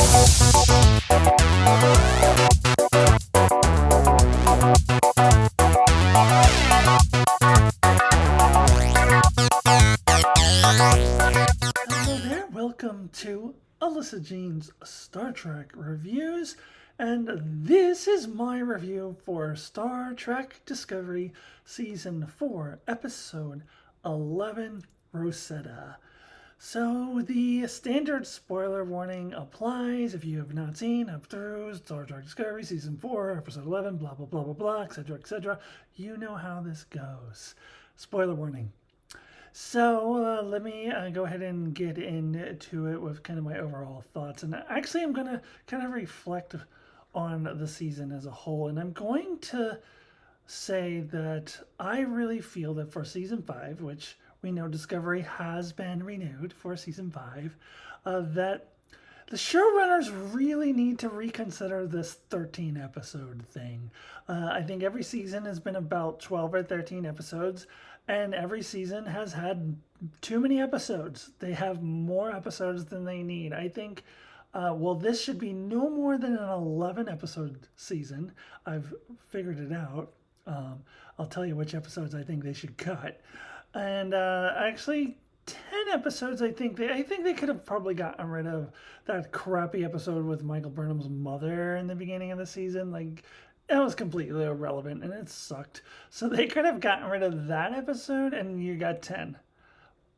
Hello there, welcome to Alyssa Jean's Star Trek Reviews, and this is my review for Star Trek Discovery Season 4, Episode 11, Rosetta. So, the standard spoiler warning applies if you have not seen up through Star Trek Discovery Season 4, Episode 11, blah, blah, blah, blah, blah, etc., etc. You know how this goes. Spoiler warning. So let me go ahead and get into it with kind of my overall thoughts. And actually, I'm going to kind of reflect on the season as a whole. And I'm going to say that I really feel that for season 5, which we know Discovery has been renewed for season 5, that the showrunners really need to reconsider this 13 episode thing. I think every season has been about 12 or 13 episodes, and every season has had too many episodes. They have more episodes than they need. I think, this should be no more than an 11 episode season. I've figured it out. I'll tell you which episodes I think they should cut. And actually, 10 episodes, I think they could have probably gotten rid of that crappy episode with Michael Burnham's mother in the beginning of the season. Like, it was completely irrelevant and it sucked. So they could have gotten rid of that episode and you got 10.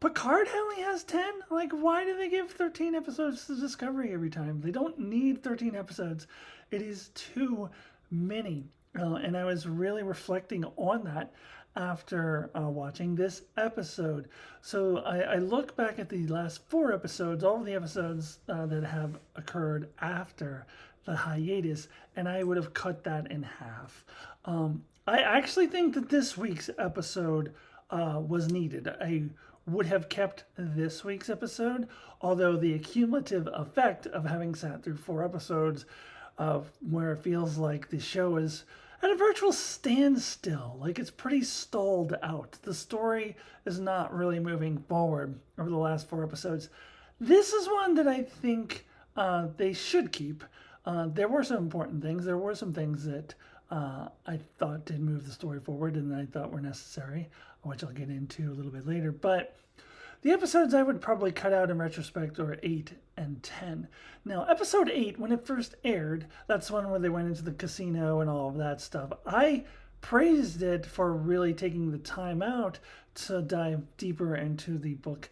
Picard only has 10? Like, why do they give 13 episodes to Discovery every time? They don't need 13 episodes. It is too many. And I was really reflecting on that after watching this episode. So I look back at the last 4 episodes, all of the episodes that have occurred after the hiatus, and I would have cut that in half. I actually think that this week's episode was needed. I would have kept this week's episode, although the accumulative effect of having sat through 4 episodes of where it feels like the show is at a virtual standstill, like it's pretty stalled out. The story is not really moving forward over the last 4 episodes. This is one that I think they should keep. There were some important things. There were some things that I thought did move the story forward and that I thought were necessary, which I'll get into a little bit later. But the episodes I would probably cut out in retrospect are 8 and 10. Now, episode 8, when it first aired, that's one where they went into the casino and all of that stuff. I praised it for really taking the time out to dive deeper into the Book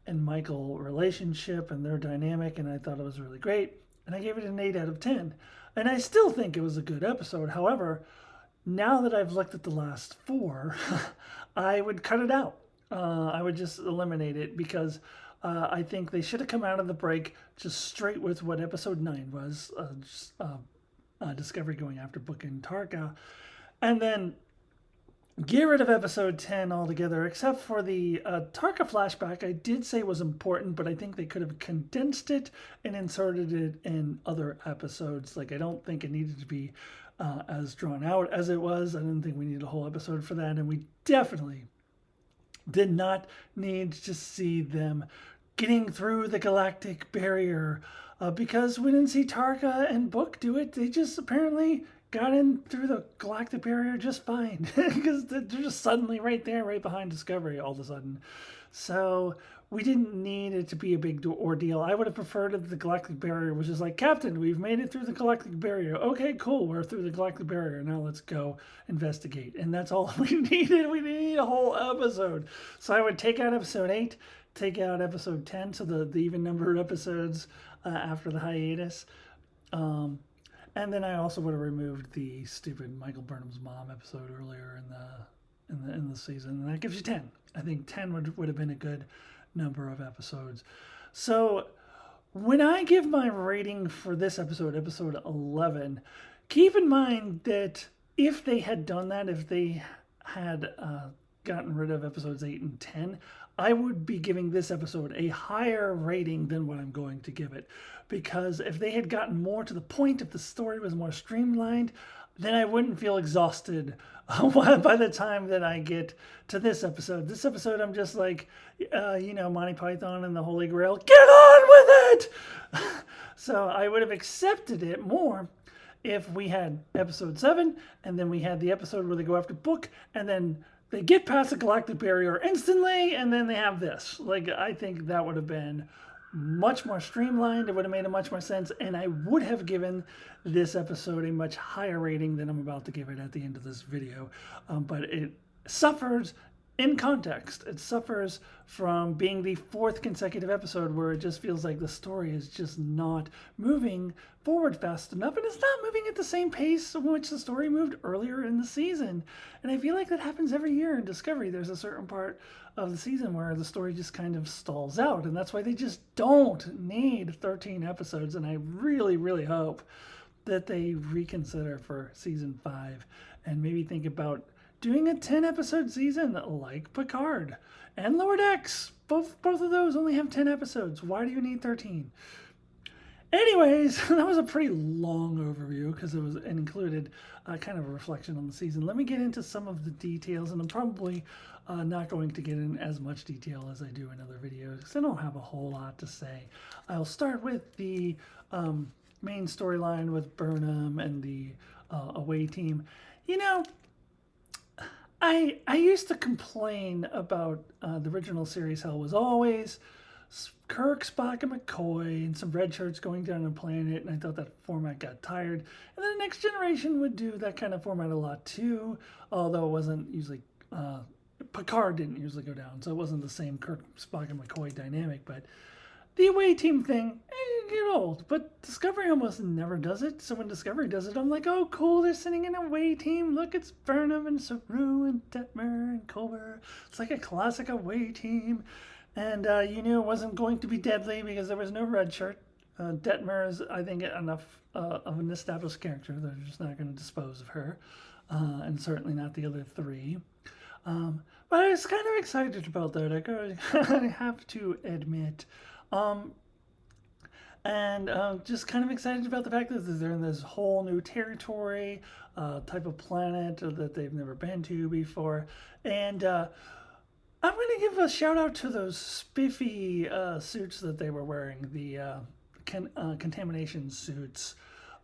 and Michael relationship and their dynamic, and I thought it was really great. And I gave it an 8 out of 10. And I still think it was a good episode. However, now that I've looked at the last 4, I would cut it out. I would just eliminate it because I think they should have come out of the break just straight with what episode 9 was, Discovery going after Book and Tarka. And then get rid of episode 10 altogether, except for the Tarka flashback. I did say was important, but I think they could have condensed it and inserted it in other episodes. Like, I don't think it needed to be as drawn out as it was. I didn't think we needed a whole episode for that, and we definitely did not need to see them getting through the galactic barrier because we didn't see Tarka and Book do it. They just apparently got in through the galactic barrier just fine because they're just suddenly right there, right behind Discovery all of a sudden. So we didn't need it to be a big ordeal. I would have preferred if the galactic barrier was just like, Captain, we've made it through the galactic barrier. Okay, cool, we're through the galactic barrier. Now let's go investigate. And that's all we needed. We didn't need a whole episode. So I would take out episode 8, take out episode 10, so the even numbered episodes after the hiatus. And then I also would have removed the stupid Michael Burnham's mom episode earlier in the season, and that gives you 10. I think 10 would have been a good number of episodes. So when I give my rating for this episode, episode 11, keep in mind that if they had done that, if they had gotten rid of episodes 8 and 10, I would be giving this episode a higher rating than what I'm going to give it. Because if they had gotten more to the point, if the story was more streamlined, then I wouldn't feel exhausted by the time that I get to this episode. This episode, I'm just like, Monty Python and the Holy Grail, get on with it! So I would have accepted it more if we had episode 7, and then we had the episode where they go after Book, and then they get past the galactic barrier instantly, and then they have this. Like, I think that would have been much more streamlined. It would have made much more sense, and I would have given this episode a much higher rating than I'm about to give it at the end of this video. But it suffers in context. It suffers from being the 4th consecutive episode where it just feels like the story is just not moving forward fast enough, and it's not moving at the same pace in which the story moved earlier in the season. And I feel like that happens every year in Discovery. There's a certain part of the season where the story just kind of stalls out, and that's why they just don't need 13 episodes. And I really, really hope that they reconsider for season 5 and maybe think about doing a 10-episode season like Picard and Lower Decks. Both of those only have 10 episodes. Why do you need 13? Anyways, that was a pretty long overview because it included kind of a reflection on the season. Let me get into some of the details, and I'm probably not going to get in as much detail as I do in other videos because I don't have a whole lot to say. I'll start with the main storyline with Burnham and the away team. I used to complain about the original series Hell Was Always, Kirk, Spock, and McCoy, and some red shirts going down a planet, and I thought that format got tired. And then the Next Generation would do that kind of format a lot too, although it wasn't usually, Picard didn't usually go down, so it wasn't the same Kirk, Spock, and McCoy dynamic, but the away team thing, get old, but Discovery almost never does it. So when Discovery does it, I'm like, oh, cool, they're sending an away team. Look, it's Burnham and Saru and Detmer and Culber. It's like a classic away team. And you knew it wasn't going to be deadly because there was no red shirt. Detmer is, I think, enough of an established character. They're just not going to dispose of her. And certainly not the other 3. But I was kind of excited about that. I have to admit. And just kind of excited about the fact that they're in this whole new territory, type of planet that they've never been to before. And I'm going to give a shout out to those spiffy suits that they were wearing, the contamination suits.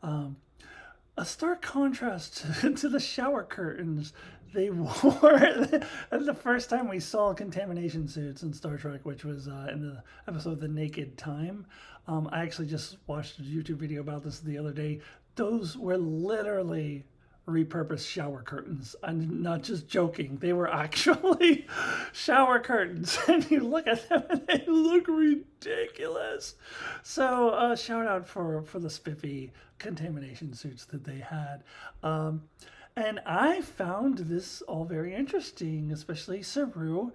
A stark contrast to the shower curtains they wore the first time we saw contamination suits in Star Trek, which was in the episode The Naked Time. I actually just watched a YouTube video about this the other day. Those were literally repurposed shower curtains. I'm not just joking. They were actually shower curtains. And you look at them and they look ridiculous. So shout out for the spiffy contamination suits that they had. And I found this all very interesting, especially Saru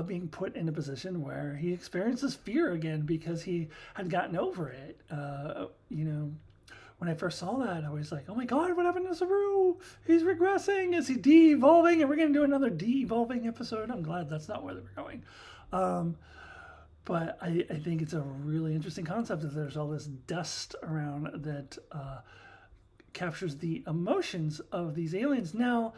being put in a position where he experiences fear again because he had gotten over it. When I first saw that, I was like, oh my God, what happened to Saru? He's regressing. Is he de-evolving? And we're going to do another de-evolving episode. I'm glad that's not where they were going. But I think it's a really interesting concept that there's all this dust around that captures the emotions of these aliens. Now,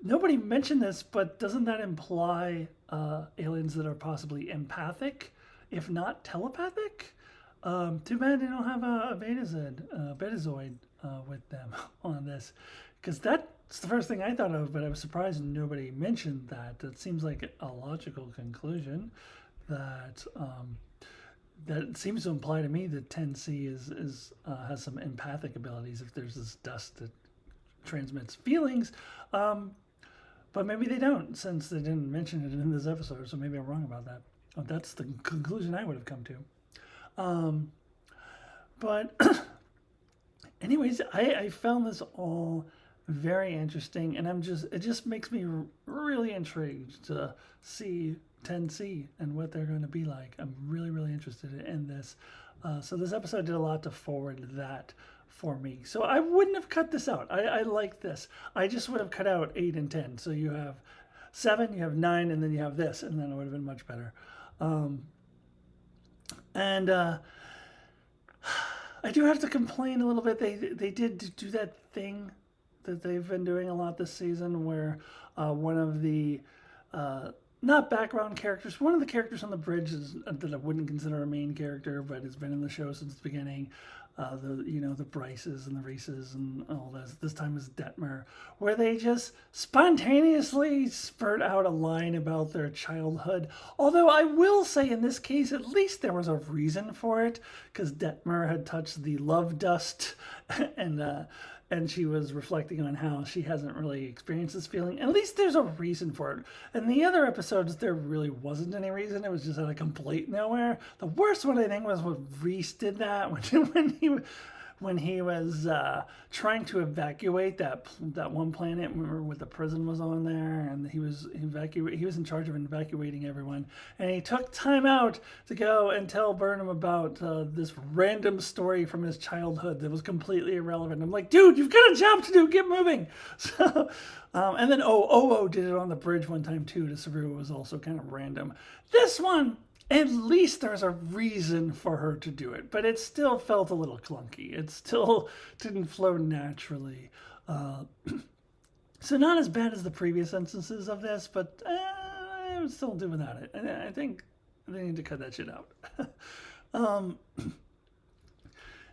nobody mentioned this, but doesn't that imply aliens that are possibly empathic, if not telepathic? Too bad they don't have a Betazoid with them on this, because that's the first thing I thought of, but I was surprised nobody mentioned that. That seems like a logical conclusion that that seems to imply to me that 10C has some empathic abilities if there's this dust that transmits feelings. But maybe they don't, since they didn't mention it in this episode, so maybe I'm wrong about that. That's the conclusion I would have come to. But anyways, I found this all very interesting, and it just makes me really intrigued to see 10C and what they're going to be like. I'm really, really interested in this. So this episode did a lot to forward that for me. So I wouldn't have cut this out. I like this. I just would have cut out 8 and 10. So you have 7, you have 9, and then you have this, and then it would have been much better. I do have to complain a little bit. They did do that thing that they've been doing a lot this season, where one of the not background characters, one of the characters on the bridge is, that I wouldn't consider a main character, but has been in the show since the beginning. The Bryces and the Reeses and all this time is Detmer, where they just spontaneously spurt out a line about their childhood. Although I will say in this case, at least there was a reason for it, because Detmer had touched the love dust and she was reflecting on how she hasn't really experienced this feeling. At least there's a reason for it. In the other episodes, there really wasn't any reason. It was just out of complete nowhere. The worst one, I think, was when Reese did that when he was trying to evacuate that one planet. Remember, what the prison was on there, and he was in charge of evacuating everyone, and he took time out to go and tell Burnham about this random story from his childhood that was completely irrelevant. I'm like, dude, you've got a job to do. Get moving. So, and then Oo did it on the bridge one time too to Saru. It was also kind of random. This one, at least there's a reason for her to do it, but it still felt a little clunky. It still didn't flow naturally. So not as bad as the previous instances of this, but I would still do without it. And I think they need to cut that shit out.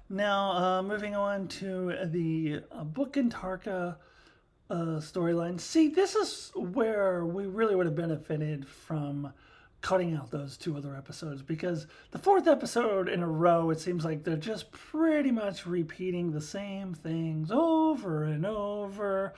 Now, moving on to the Book and Tarka storyline. See, this is where we really would have benefited from cutting out those two other episodes, because the fourth episode in a row, it seems like they're just pretty much repeating the same things over and over.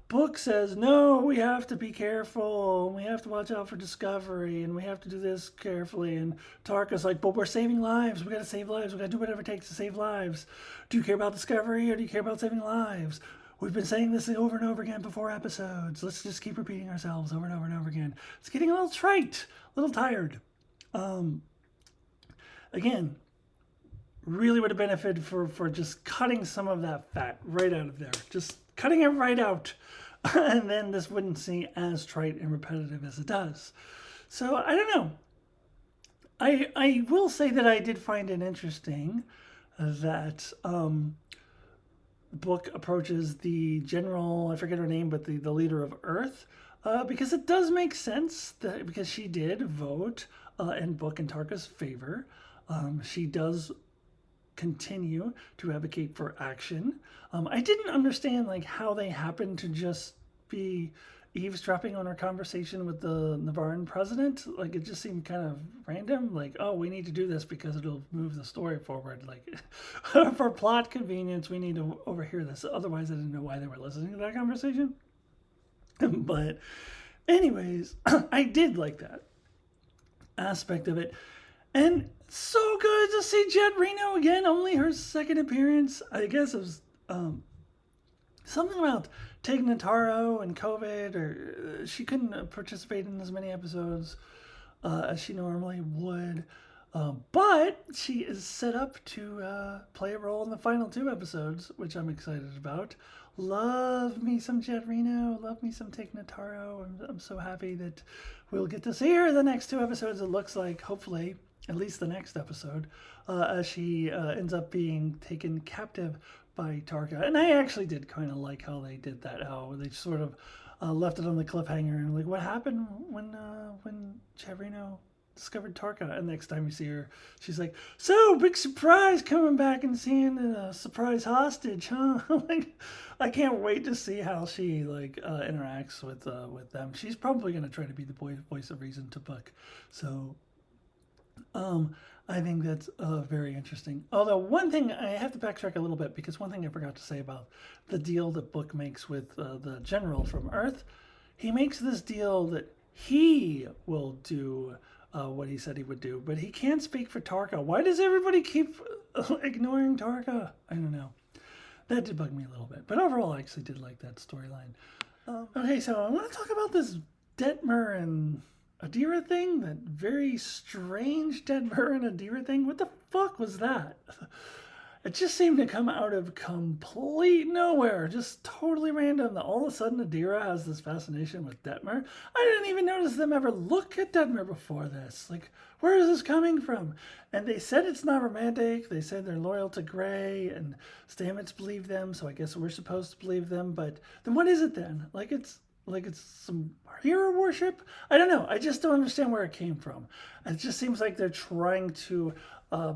Book says, no, we have to be careful, we have to watch out for Discovery, and we have to do this carefully. And Tarka's like, but we're saving lives, we gotta save lives, we gotta do whatever it takes to save lives. Do you care about Discovery, or do you care about saving lives? We've been saying this over and over again for 4 episodes. Let's just keep repeating ourselves over and over and over again. It's getting a little trite, a little tired. Again, really would have benefited for just cutting some of that fat right out of there. Just cutting it right out. And then this wouldn't seem as trite and repetitive as it does. So, I don't know. I will say that I did find it interesting that Book approaches the general, I forget her name, but the leader of Earth, because it does make sense that because she did vote in Book and Tarka's favor. She does continue to advocate for action. I didn't understand how they happened to just be eavesdropping on our conversation with the Navaran president. It just seemed kind of random. Oh, we need to do this because it'll move the story forward. For plot convenience, we need to overhear this. Otherwise, I didn't know why they were listening to that conversation. But anyways, I did like that aspect of it. And so good to see Jet Reno again. Only her second appearance. I guess it was something about taking Nataro and COVID, or she couldn't participate in as many episodes as she normally would. But she is set up to play a role in the final 2 episodes, which I'm excited about. Love me some Jet Reno. Love me some Take Nataro. I'm so happy that we'll get to see her in the next 2 episodes. It looks like, hopefully, at least the next episode, as she ends up being taken captive by Tarka. And I actually did kind of like how they did that, how they sort of left it on the cliffhanger and what happened when Jet Reno discovered Tarka. And next time we see her, she's like, so big surprise coming back and seeing a surprise hostage, huh? I can't wait to see how she interacts with them. She's probably going to try to be the voice of reason to Book. So I think that's very interesting. Although one thing, I have to backtrack a little bit, because one thing I forgot to say about the deal that Book makes with the general from Earth, he makes this deal that he will do what he said he would do, but he can't speak for Tarka. Why does everybody keep ignoring Tarka? I don't know. That did bug me a little bit. But overall, I actually did like that storyline. Okay, so I want to talk about this Detmer and Adira thing, that very strange Detmer and Adira thing. What the fuck was that? It just seemed to come out of complete nowhere, just totally random. All of a sudden, Adira has this fascination with Detmer. I didn't even notice them ever look at Detmer before this. Like, where is this coming from? And they said it's not romantic. They said they're loyal to Grey, and Stamets believe them, so I guess we're supposed to believe them. But then what is it then? Like it's some hero worship? I don't know. I just don't understand where it came from. It just seems like they're trying to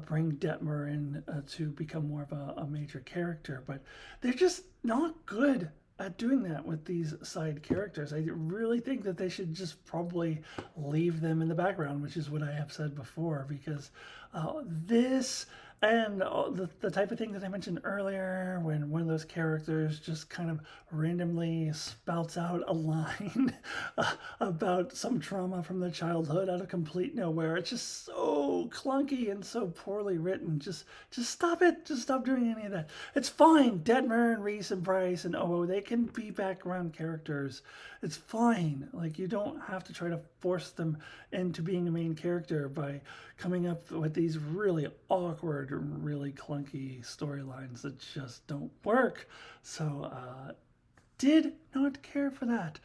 bring Detmer in to become more of a major character, but they're just not good at doing that with these side characters. I really think that they should just probably leave them in the background, which is what I have said before, because this and the type of thing that I mentioned earlier, when one of those characters just kind of randomly spouts out a line about some trauma from their childhood out of complete nowhere. It's just so clunky and so poorly written. Just stop it. Just stop doing any of that. It's fine. Detmer and Reese and Bryce and they can be background characters. It's fine. Like, you don't have to try to force them into being a main character by coming up with these really awkward, really clunky storylines that just don't work. So, did not care for that.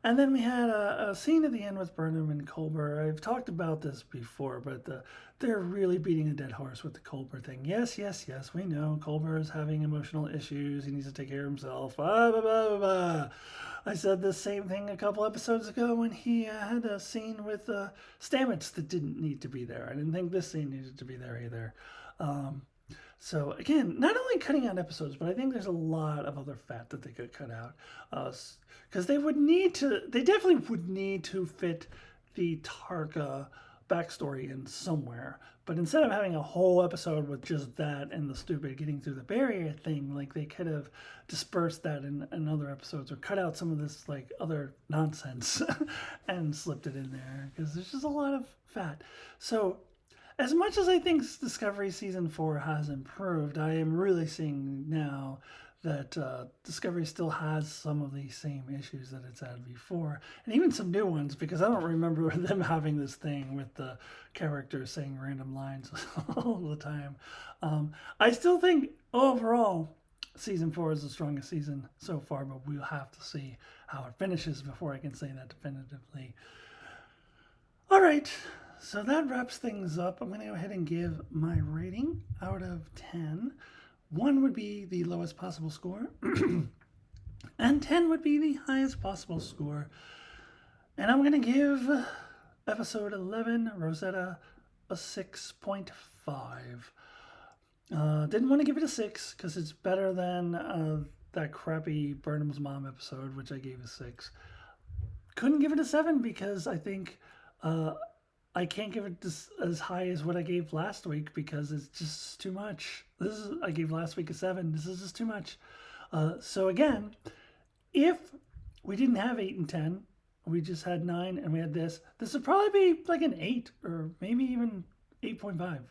And then we had a scene at the end with Burnham and Culber. I've talked about this before, but they're really beating a dead horse with the Culber thing. Yes, we know Culber is having emotional issues. He needs to take care of himself. Blah, blah, blah, blah, blah. I said the same thing a couple episodes ago when he had a scene with Stamets that didn't need to be there. I didn't think this scene needed to be there either. So again, not only cutting out episodes, but I think there's a lot of other fat that they could cut out, because they definitely would need to fit the Tarka backstory in somewhere. But instead of having a whole episode with just that and the stupid getting through the barrier thing, like, they could have dispersed that in other episodes, or cut out some of this like other nonsense and slipped it in there, because there's just a lot of fat. So as much as I think Discovery Season 4 has improved, I am really seeing now that Discovery still has some of these same issues that it's had before, and even some new ones, because I don't remember them having this thing with the characters saying random lines all the time. I still think overall Season 4 is the strongest season so far, but we'll have to see how it finishes before I can say that definitively. All right. So that wraps things up. I'm going to go ahead and give my rating out of 10. 1 would be the lowest possible score, and 10 would be the highest possible score. And I'm going to give episode 11, Rosetta, a 6.5. Didn't want to give it a 6 because it's better than that crappy Burnham's Mom episode, which I gave a 6. Couldn't give it a 7 because I think I can't give it as high as what I gave last week, because it's just too much. I gave last week a 7. This is just too much. So again, if we didn't have 8 and 10, we just had 9 and we had this would probably be like an 8 or maybe even 8.5.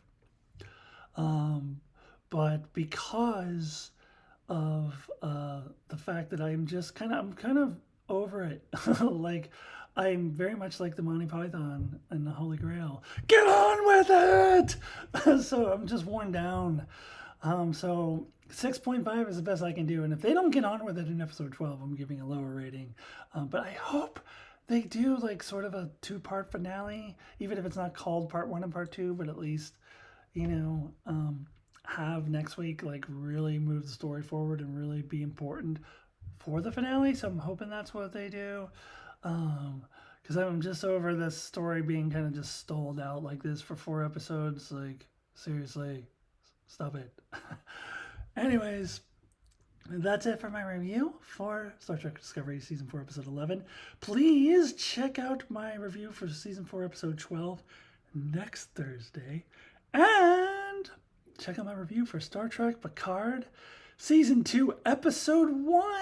But because of the fact that I'm kind of over it. Like, I'm very much like the Monty Python and the Holy Grail. Get on with it! So I'm just worn down. So 6.5 is the best I can do. And if they don't get on with it in episode 12, I'm giving a lower rating. But I hope they do like sort of a 2-part finale, even if it's not called part 1 and part 2, but at least, have next week like really move the story forward and really be important for the finale. So I'm hoping that's what they do. Because I'm just over this story being kind of just stalled out like this for 4 episodes. Like, seriously, stop it. Anyways, that's it for my review for Star Trek Discovery Season 4, Episode 11. Please check out my review for Season 4, Episode 12 next Thursday. And check out my review for Star Trek Picard Season 2, Episode 1.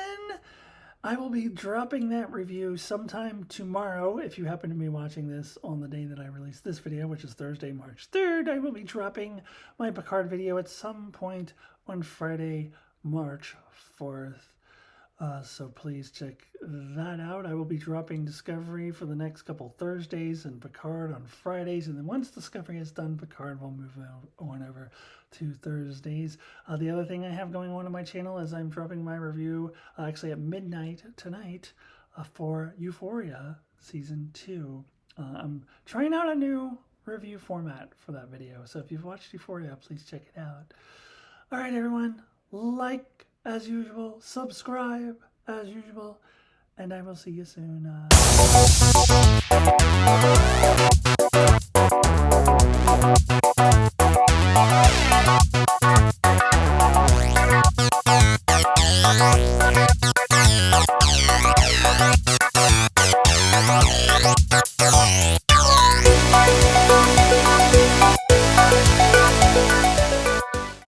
I will be dropping that review sometime tomorrow. If you happen to be watching this on the day that I release this video, which is Thursday, March 3rd, I will be dropping my Picard video at some point on Friday, March 4th. So please check that out. I will be dropping Discovery for the next couple Thursdays and Picard on Fridays. And then once Discovery is done, Picard will move on over to Thursdays. The other thing I have going on my channel is I'm dropping my review actually at midnight tonight for Euphoria Season 2. I'm trying out a new review format for that video. So if you've watched Euphoria, please check it out. All right, everyone. Like as usual, subscribe as usual, and I will see you soon.